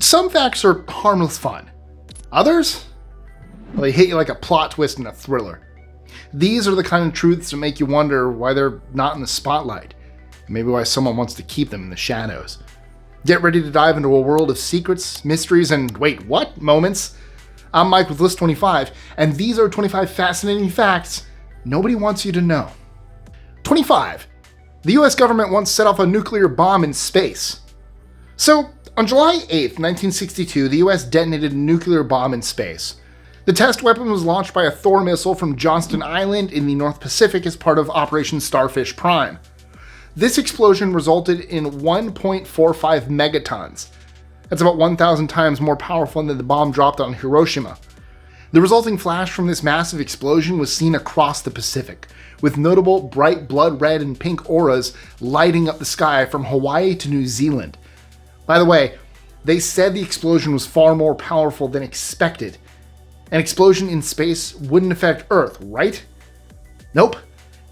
Some facts are harmless fun. Others? Well, they hit you like a plot twist in a thriller. These are the kind of truths that make you wonder why they're not in the spotlight. Maybe why someone wants to keep them in the shadows. Get ready to dive into a world of secrets, mysteries, and wait, what? Moments. I'm Mike with List 25, and these are 25 fascinating facts nobody wants you to know. 25. The US government once set off a nuclear bomb in space. So, on July 8th, 1962, the US detonated a nuclear bomb in space. The test weapon was launched by a Thor missile from Johnston Island in the North Pacific as part of Operation Starfish Prime. This explosion resulted in 1.45 megatons. That's about 1,000 times more powerful than the bomb dropped on Hiroshima. The resulting flash from this massive explosion was seen across the Pacific, with notable bright blood red and pink auras lighting up the sky from Hawaii to New Zealand. By the way, they said the explosion was far more powerful than expected. An explosion in space wouldn't affect Earth, right? Nope.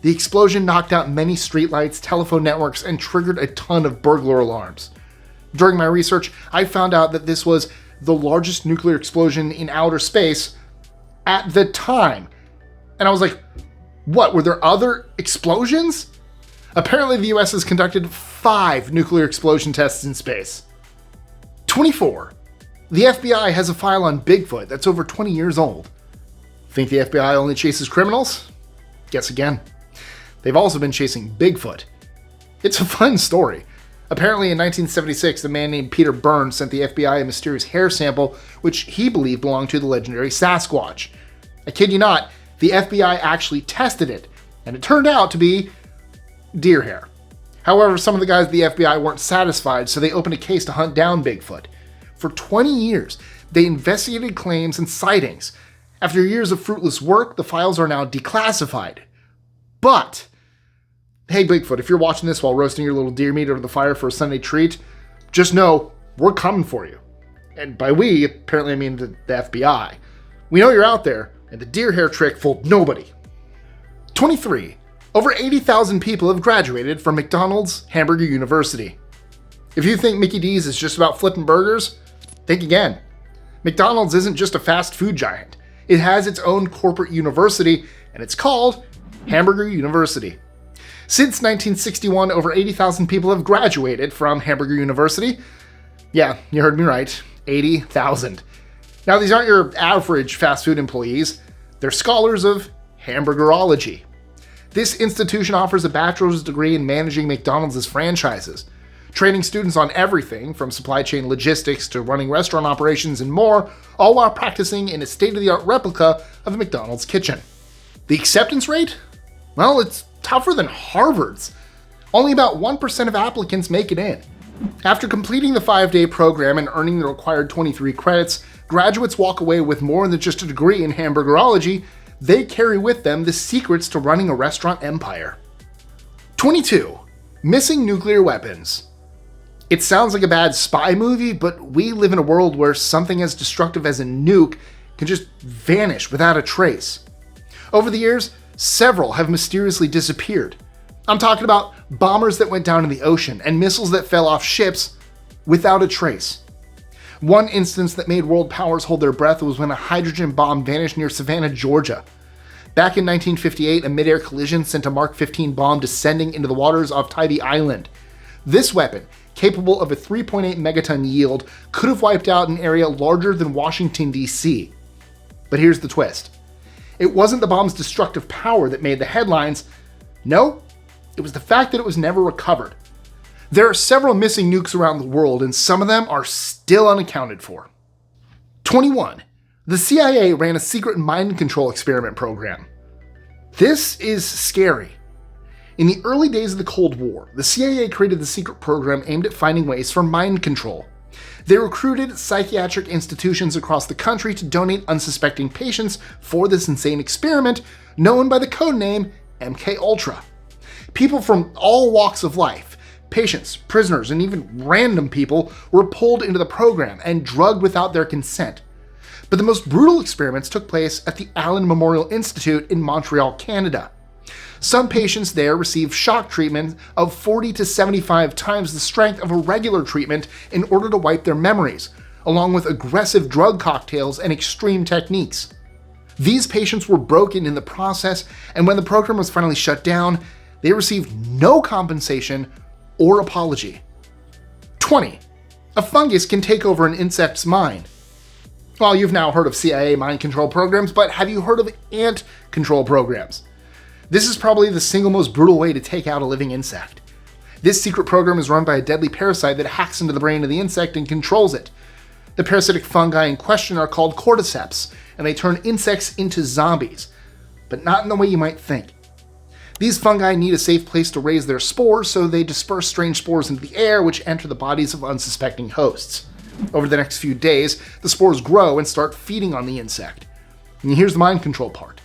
The explosion knocked out many streetlights, telephone networks, and triggered a ton of burglar alarms. During my research, I found out that this was the largest nuclear explosion in outer space at the time. And I was like, what, were there other explosions? Apparently the US has conducted 5 nuclear explosion tests in space. 24. The FBI has a file on Bigfoot that's over 20 years old. Think the FBI only chases criminals? Guess again. They've also been chasing Bigfoot. It's a fun story. Apparently in 1976, a man named Peter Burns sent the FBI a mysterious hair sample which he believed belonged to the legendary Sasquatch. I kid you not, the FBI actually tested it, and it turned out to be deer hair. However, some of the guys at the FBI weren't satisfied, so they opened a case to hunt down Bigfoot. For 20 years, they investigated claims and sightings. After years of fruitless work, the files are now declassified. But, hey Bigfoot, if you're watching this while roasting your little deer meat over the fire for a Sunday treat, just know we're coming for you. And by we, apparently I mean the FBI. We know you're out there, and the deer hair trick fooled nobody. 23. Over 80,000 people have graduated from McDonald's Hamburger University. If you think Mickey D's is just about flipping burgers, think again. McDonald's isn't just a fast food giant. It has its own corporate university, and it's called Hamburger University. Since 1961, over 80,000 people have graduated from Hamburger University. Yeah, you heard me right, 80,000. Now, these aren't your average fast food employees. They're scholars of hamburgerology. This institution offers a bachelor's degree in managing McDonald's franchises, training students on everything from supply chain logistics to running restaurant operations and more, all while practicing in a state-of-the-art replica of a McDonald's kitchen. The acceptance rate? Well, it's tougher than Harvard's. Only about 1% of applicants make it in. After completing the 5-day program and earning the required 23 credits, graduates walk away with more than just a degree in hamburgerology. They carry with them the secrets to running a restaurant empire. 22. Missing nuclear weapons. It sounds like a bad spy movie, but we live in a world where something as destructive as a nuke can just vanish without a trace. Over the years, several have mysteriously disappeared. I'm talking about bombers that went down in the ocean and missiles that fell off ships without a trace. One instance that made world powers hold their breath was when a hydrogen bomb vanished near Savannah, Georgia. Back in 1958, a mid-air collision sent a Mark 15 bomb descending into the waters off Tybee Island. This weapon, capable of a 3.8 megaton yield, could have wiped out an area larger than Washington, D.C. But here's the twist. It wasn't the bomb's destructive power that made the headlines. No, it was the fact that it was never recovered. There are several missing nukes around the world, and some of them are still unaccounted for. 21. The CIA ran a secret mind control experiment program. This is scary. In the early days of the Cold War, the CIA created the secret program aimed at finding ways for mind control. They recruited psychiatric institutions across the country to donate unsuspecting patients for this insane experiment known by the codename MKUltra. People from all walks of life, patients, prisoners, and even random people were pulled into the program and drugged without their consent. But the most brutal experiments took place at the Allen Memorial Institute in Montreal, Canada. Some patients there received shock treatment of 40 to 75 times the strength of a regular treatment in order to wipe their memories, along with aggressive drug cocktails and extreme techniques. These patients were broken in the process, and when the program was finally shut down, they received no compensation or apology. 20. A fungus can take over an insect's mind. Well, you've now heard of CIA mind control programs, but have you heard of ant control programs? This is probably the single most brutal way to take out a living insect. This secret program is run by a deadly parasite that hacks into the brain of the insect and controls it. The parasitic fungi in question are called cordyceps, and they turn insects into zombies, but not in the way you might think. These fungi need a safe place to raise their spores, so they disperse strange spores into the air, which enter the bodies of unsuspecting hosts. Over the next few days, the spores grow and start feeding on the insect. And here's the mind control part.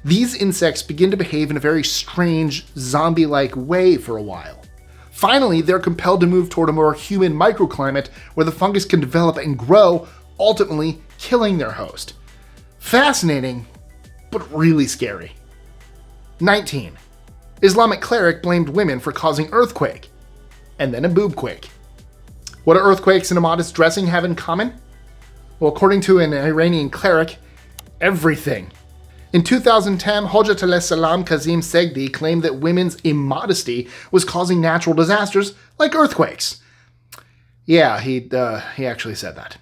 These insects begin to behave in a very strange, zombie-like way for a while. Finally, they're compelled to move toward a more human microclimate where the fungus can develop and grow, ultimately killing their host. Fascinating, but really scary. 19. Islamic Cleric blamed women for causing earthquake, and then a boobquake. What do earthquakes and immodest dressing have in common? Well, according to an Iranian cleric, everything. In 2010, Hojat al-Salam Kazim Segdi claimed that women's immodesty was causing natural disasters like earthquakes. Yeah, he actually said that.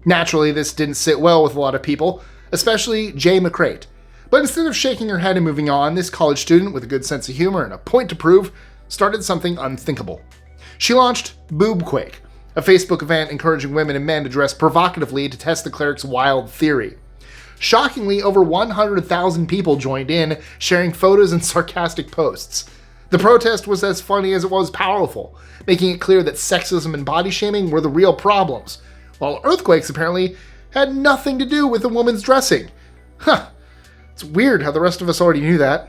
Naturally, this didn't sit well with a lot of people, especially Jay McCrate. But instead of shaking her head and moving on, this college student with a good sense of humor and a point to prove started something unthinkable. She launched Boobquake, a Facebook event encouraging women and men to dress provocatively to test the cleric's wild theory. Shockingly, over 100,000 people joined in, sharing photos and sarcastic posts. The protest was as funny as it was powerful, making it clear that sexism and body shaming were the real problems, while earthquakes apparently had nothing to do with a woman's dressing. Huh, it's weird how the rest of us already knew that.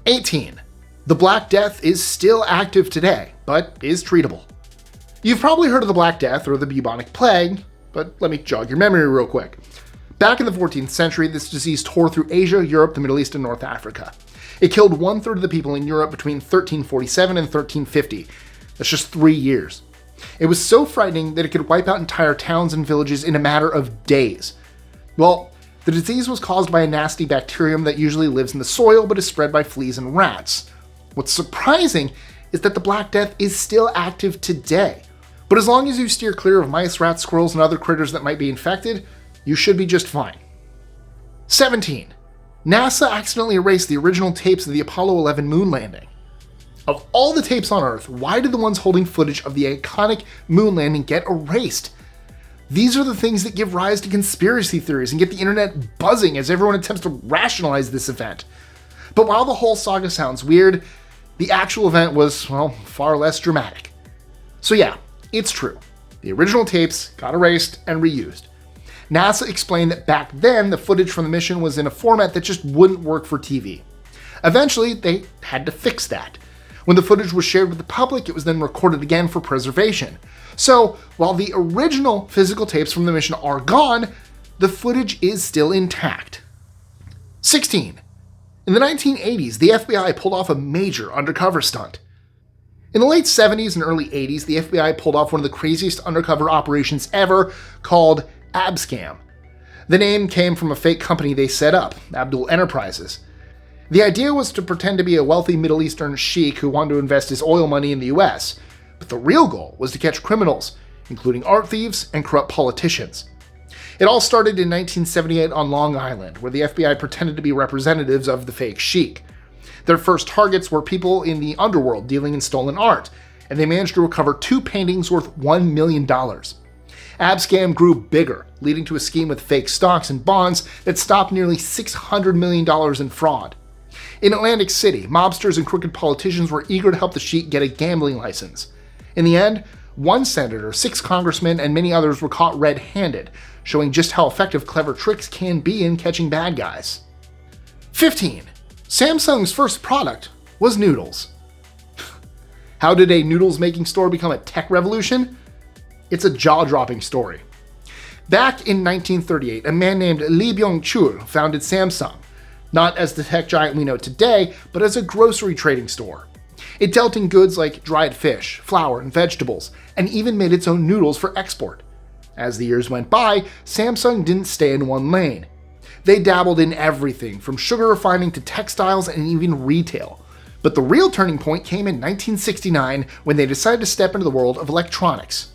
18. The Black Death is still active today, but is treatable. You've probably heard of the Black Death or the bubonic plague, but let me jog your memory real quick. Back in the 14th century, this disease tore through Asia, Europe, the Middle East, and North Africa. It killed 1/3 of the people in Europe between 1347 and 1350. That's just 3 years. It was so frightening that it could wipe out entire towns and villages in a matter of days. Well, the disease was caused by a nasty bacterium that usually lives in the soil but is spread by fleas and rats. What's surprising is that the Black Death is still active today. But as long as you steer clear of mice, rats, squirrels, and other critters that might be infected, you should be just fine. 17. NASA accidentally erased the original tapes of the Apollo 11 moon landing. Of all the tapes on Earth, why did the ones holding footage of the iconic moon landing get erased? These are the things that give rise to conspiracy theories and get the internet buzzing as everyone attempts to rationalize this event. But while the whole saga sounds weird, the actual event was, well, far less dramatic. So yeah, it's true. The original tapes got erased and reused. NASA explained that back then, the footage from the mission was in a format that just wouldn't work for TV. Eventually, they had to fix that. When the footage was shared with the public, it was then recorded again for preservation. So, while the original physical tapes from the mission are gone, the footage is still intact. 16. In the 1980s, the FBI pulled off a major undercover stunt. In the late 70s and early 80s, the FBI pulled off one of the craziest undercover operations ever, called Abscam. The name came from a fake company they set up, Abdul Enterprises. The idea was to pretend to be a wealthy Middle Eastern sheik who wanted to invest his oil money in the US, but the real goal was to catch criminals, including art thieves and corrupt politicians. It all started in 1978 on Long Island, where the FBI pretended to be representatives of the fake sheik. Their first targets were people in the underworld dealing in stolen art, and they managed to recover 2 paintings worth $1 million. Abscam grew bigger, leading to a scheme with fake stocks and bonds that stopped nearly $600 million in fraud. In Atlantic City, mobsters and crooked politicians were eager to help the sheik get a gambling license. In the end, 1 senator, 6 congressmen, and many others were caught red-handed, showing just how effective clever tricks can be in catching bad guys. 15. Samsung's first product was Noodles. How did a noodles making store become a tech revolution? It's a jaw-dropping story. Back in 1938, a man named Lee Byung-chul founded Samsung, not as the tech giant we know today, but as a grocery trading store. It dealt in goods like dried fish, flour, and vegetables, and even made its own noodles for export. As the years went by, Samsung didn't stay in one lane. They dabbled in everything, from sugar refining to textiles and even retail. But the real turning point came in 1969 when they decided to step into the world of electronics.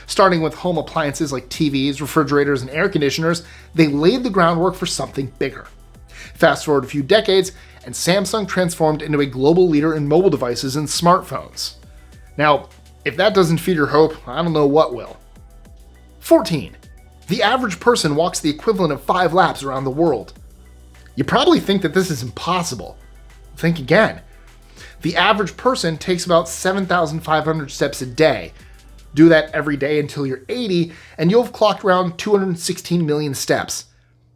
Starting with home appliances like TVs, refrigerators, and air conditioners, they laid the groundwork for something bigger. Fast forward a few decades, and Samsung transformed into a global leader in mobile devices and smartphones. Now, if that doesn't feed your hope, I don't know what will. 14. The average person walks the equivalent of 5 laps around the world. You probably think that this is impossible. Think again. The average person takes about 7,500 steps a day. Do that every day until you're 80, and you'll have clocked around 216 million steps.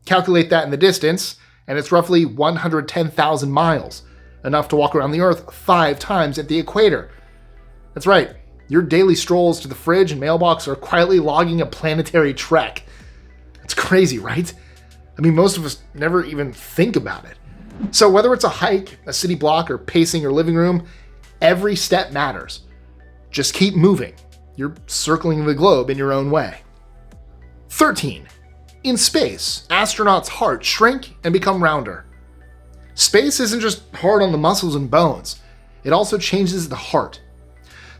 Calculate that in the distance, and it's roughly 110,000 miles, enough to walk around the Earth 5 times at the equator. That's right, your daily strolls to the fridge and mailbox are quietly logging a planetary trek. It's crazy, right? I mean, most of us never even think about it. So whether it's a hike, a city block, or pacing your living room, every step matters. Just keep moving. You're circling the globe in your own way. 13. In space, astronauts' hearts shrink and become rounder. Space isn't just hard on the muscles and bones. It also changes the heart.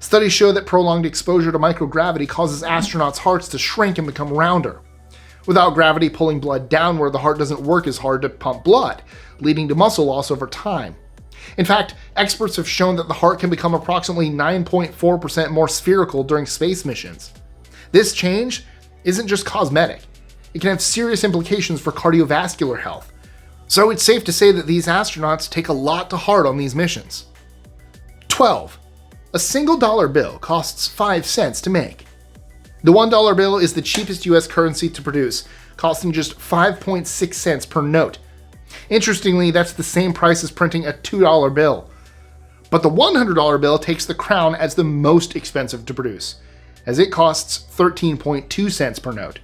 Studies show that prolonged exposure to microgravity causes astronauts' hearts to shrink and become rounder. Without gravity pulling blood downward, the heart doesn't work as hard to pump blood, leading to muscle loss over time. In fact, experts have shown that the heart can become approximately 9.4% more spherical during space missions. This change isn't just cosmetic. It can have serious implications for cardiovascular health. So it's safe to say that these astronauts take a lot to heart on these missions. 12. A single dollar bill costs 5 cents to make. The $1 bill is the cheapest US currency to produce, costing just 5.6 cents per note. Interestingly, that's the same price as printing a $2 bill. But the $100 bill takes the crown as the most expensive to produce, as it costs 13.2 cents per note.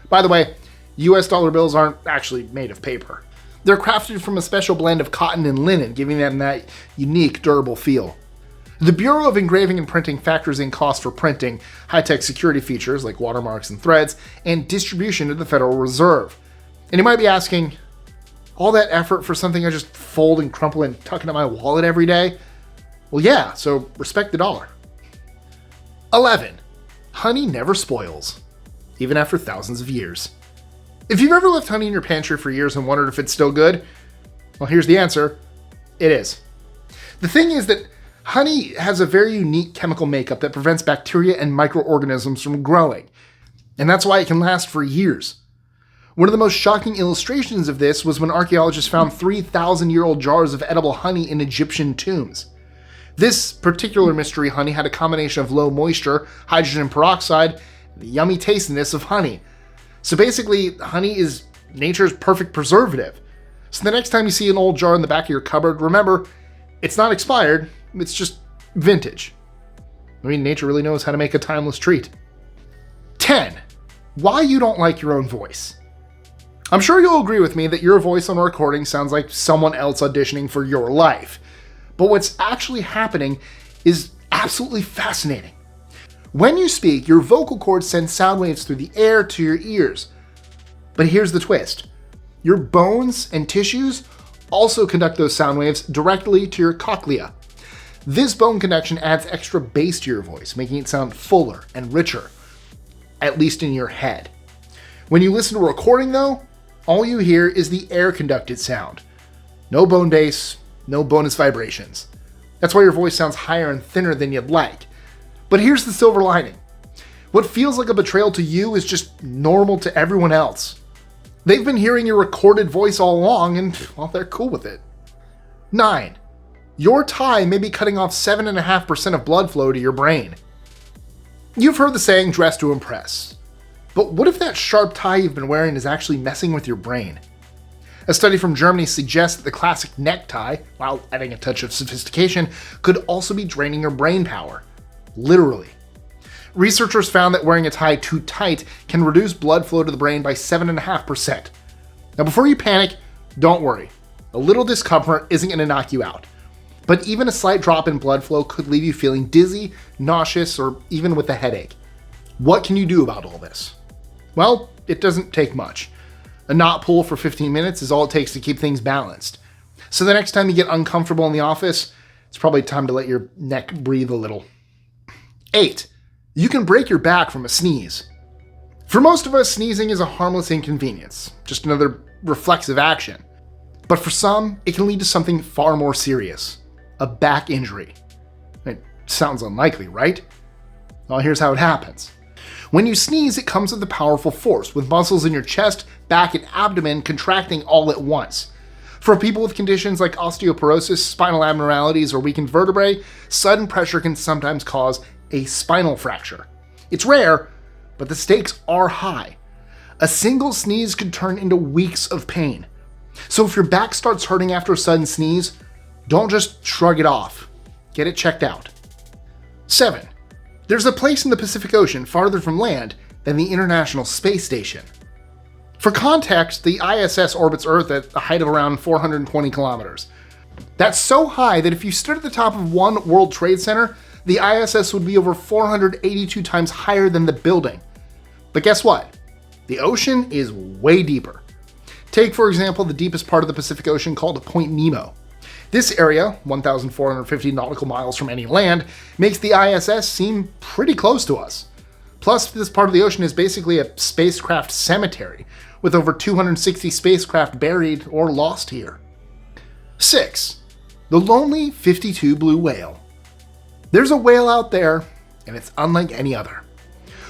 By the way, US dollar bills aren't actually made of paper. They're crafted from a special blend of cotton and linen, giving them that unique, durable feel. The Bureau of Engraving and Printing factors in cost for printing, high-tech security features like watermarks and threads, and distribution to the Federal Reserve. And you might be asking, all that effort for something I just fold and crumple and tuck into my wallet every day? Well, yeah, so respect the dollar. 11. Honey never spoils, even after thousands of years. If you've ever left honey in your pantry for years and wondered if it's still good, well, here's the answer. It is. The thing is that honey has a very unique chemical makeup that prevents bacteria and microorganisms from growing, and that's why it can last for years. One of the most shocking illustrations of this was when archaeologists found 3,000-year-old jars of edible honey in Egyptian tombs. This particular mystery honey had a combination of low moisture, hydrogen peroxide, and the yummy tastiness of honey. So basically, honey is nature's perfect preservative. So the next time you see an old jar in the back of your cupboard, remember, it's not expired, it's just vintage. I mean, nature really knows how to make a timeless treat. 10. Why you don't like your own voice. I'm sure you'll agree with me that your voice on a recording sounds like someone else auditioning for your life. But what's actually happening is absolutely fascinating. When you speak, your vocal cords send sound waves through the air to your ears. But here's the twist. Your bones and tissues also conduct those sound waves directly to your cochlea. This bone conduction adds extra bass to your voice, making it sound fuller and richer, at least in your head. When you listen to a recording though, all you hear is the air-conducted sound. No bone bass, no bonus vibrations. That's why your voice sounds higher and thinner than you'd like. But here's the silver lining. What feels like a betrayal to you is just normal to everyone else. They've been hearing your recorded voice all along and, well, they're cool with it. 9. Your tie may be cutting off 7.5% of blood flow to your brain. You've heard the saying, dress to impress. But what if that sharp tie you've been wearing is actually messing with your brain? A study from Germany suggests that the classic necktie, while adding a touch of sophistication, could also be draining your brain power. Literally. Researchers found that wearing a tie too tight can reduce blood flow to the brain by 7.5%. Now before you panic, don't worry. A little discomfort isn't going to knock you out. But even a slight drop in blood flow could leave you feeling dizzy, nauseous, or even with a headache. What can you do about all this? Well, it doesn't take much. A knot pull for 15 minutes is all it takes to keep things balanced. So the next time you get uncomfortable in the office, it's probably time to let your neck breathe a little. 8. You can break your back from a sneeze. For most of us, sneezing is a harmless inconvenience, just another reflexive action. But for some, it can lead to something far more serious, a back injury. It sounds unlikely, right? Well, here's how it happens. When you sneeze, it comes with a powerful force, with muscles in your chest, back, and abdomen contracting all at once. For people with conditions like osteoporosis, spinal abnormalities, or weakened vertebrae, sudden pressure can sometimes cause a spinal fracture. It's rare, but the stakes are high. A single sneeze could turn into weeks of pain. So if your back starts hurting after a sudden sneeze, don't just shrug it off. Get it checked out. 7. There's a place in the Pacific Ocean farther from land than the International Space Station. For context, the ISS orbits Earth at a height of around 420 kilometers. That's so high that if you stood at the top of one World Trade Center, the ISS would be over 482 times higher than the building. But guess what? The ocean is way deeper. Take, for example, the deepest part of the Pacific Ocean called Point Nemo. This area, 1,450 nautical miles from any land, makes the ISS seem pretty close to us. Plus, this part of the ocean is basically a spacecraft cemetery, with over 260 spacecraft buried or lost here. 6. The lonely 52 blue whale. There's a whale out there, and it's unlike any other.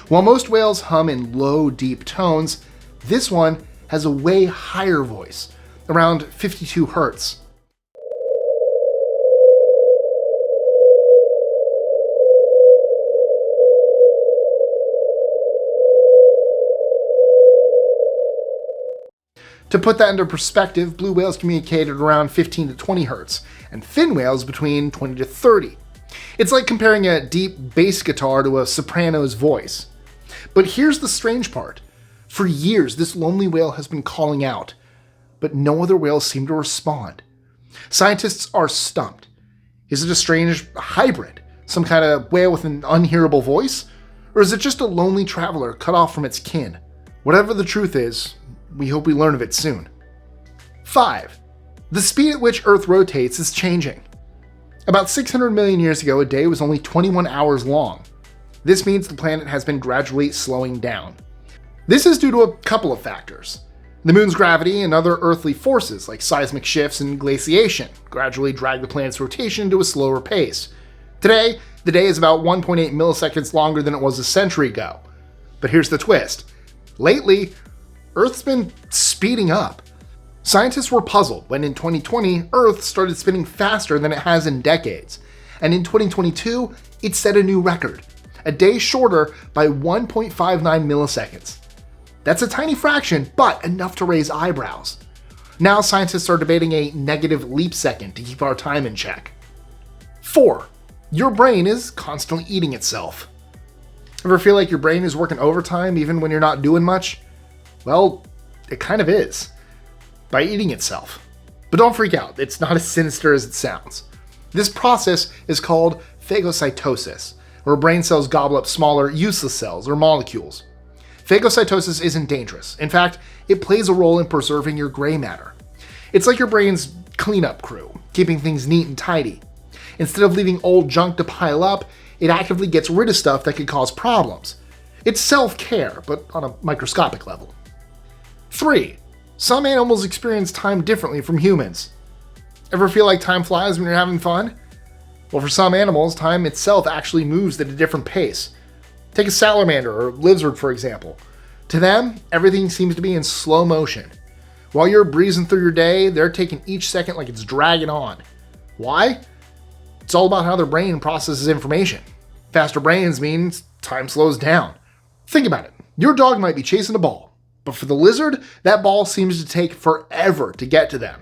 While most whales hum in low, deep tones, this one has a way higher voice, around 52 hertz. To put that into perspective, blue whales communicate at around 15 to 20 hertz, and fin whales between 20 to 30. It's like comparing a deep bass guitar to a soprano's voice. But here's the strange part. For years, this lonely whale has been calling out, but no other whales seem to respond. Scientists are stumped. Is it a strange hybrid? Some kind of whale with an unhearable voice? Or is it just a lonely traveler cut off from its kin? Whatever the truth is, we hope we learn of it soon. 5. The speed at which Earth rotates is changing. About 600 million years ago, a day was only 21 hours long. This means the planet has been gradually slowing down. This is due to a couple of factors. The moon's gravity and other earthly forces, like seismic shifts and glaciation, gradually drag the planet's rotation to a slower pace. Today, the day is about 1.8 milliseconds longer than it was a century ago. But here's the twist. Lately, Earth's been speeding up. Scientists were puzzled when in 2020, Earth started spinning faster than it has in decades. And in 2022, it set a new record, a day shorter by 1.59 milliseconds. That's a tiny fraction, but enough to raise eyebrows. Now scientists are debating a negative leap second to keep our time in check. 4. Your brain is constantly eating itself. Ever feel like your brain is working overtime even when you're not doing much? Well, it kind of is. By eating itself. But don't freak out, it's not as sinister as it sounds. This process is called phagocytosis, where brain cells gobble up smaller, useless cells or molecules. Phagocytosis isn't dangerous. In fact, it plays a role in preserving your gray matter. It's like your brain's cleanup crew, keeping things neat and tidy. Instead of leaving old junk to pile up, it actively gets rid of stuff that could cause problems. It's self-care, but on a microscopic level. 3. Some animals experience time differently from humans. Ever feel like time flies when you're having fun? Well, for some animals, time itself actually moves at a different pace. Take a salamander or lizard, for example. To them, everything seems to be in slow motion. While you're breezing through your day, they're taking each second like it's dragging on. Why? It's all about how their brain processes information. Faster brains means time slows down. Think about it. Your dog might be chasing a ball, but for the lizard, that ball seems to take forever to get to them.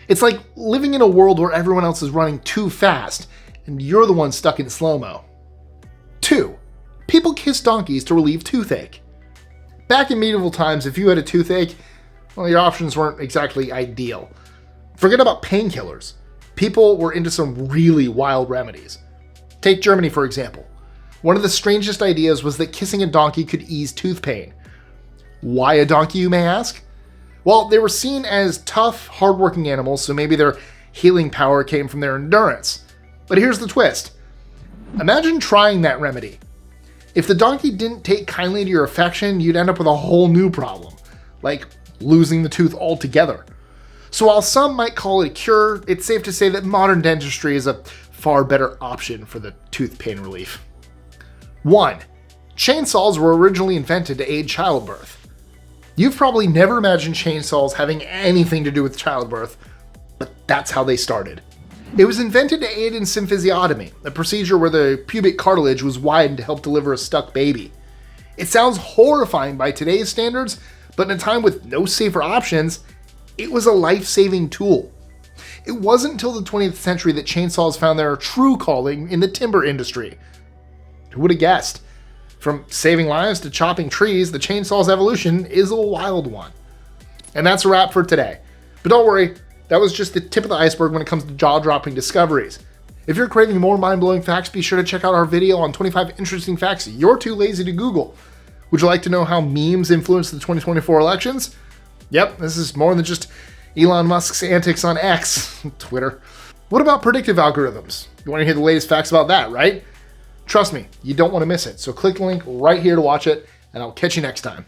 It's like living in a world where everyone else is running too fast, and you're the one stuck in slow-mo. 2. People kiss donkeys to relieve toothache. Back in medieval times, if you had a toothache, well, your options weren't exactly ideal. Forget about painkillers. People were into some really wild remedies. Take Germany, for example. One of the strangest ideas was that kissing a donkey could ease tooth pain. Why a donkey, you may ask? Well, they were seen as tough, hardworking animals, so maybe their healing power came from their endurance. But here's the twist. Imagine trying that remedy. If the donkey didn't take kindly to your affection, you'd end up with a whole new problem, like losing the tooth altogether. So while some might call it a cure, it's safe to say that modern dentistry is a far better option for the tooth pain relief. 1. Chainsaws were originally invented to aid childbirth. You've probably never imagined chainsaws having anything to do with childbirth, but that's how they started. It was invented to aid in symphysiotomy, a procedure where the pubic cartilage was widened to help deliver a stuck baby. It sounds horrifying by today's standards, but in a time with no safer options, it was a life-saving tool. It wasn't until the 20th century that chainsaws found their true calling in the timber industry. Who would have guessed? From saving lives to chopping trees, the chainsaw's evolution is a wild one. And that's a wrap for today. But don't worry, that was just the tip of the iceberg when it comes to jaw-dropping discoveries. If you're craving more mind-blowing facts, be sure to check out our video on 25 interesting facts you're too lazy to Google. Would you like to know how memes influenced the 2024 elections? Yep, this is more than just Elon Musk's antics on X, Twitter. What about predictive algorithms? You want to hear the latest facts about that, right? Trust me, you don't want to miss it. So click the link right here to watch it, and I'll catch you next time.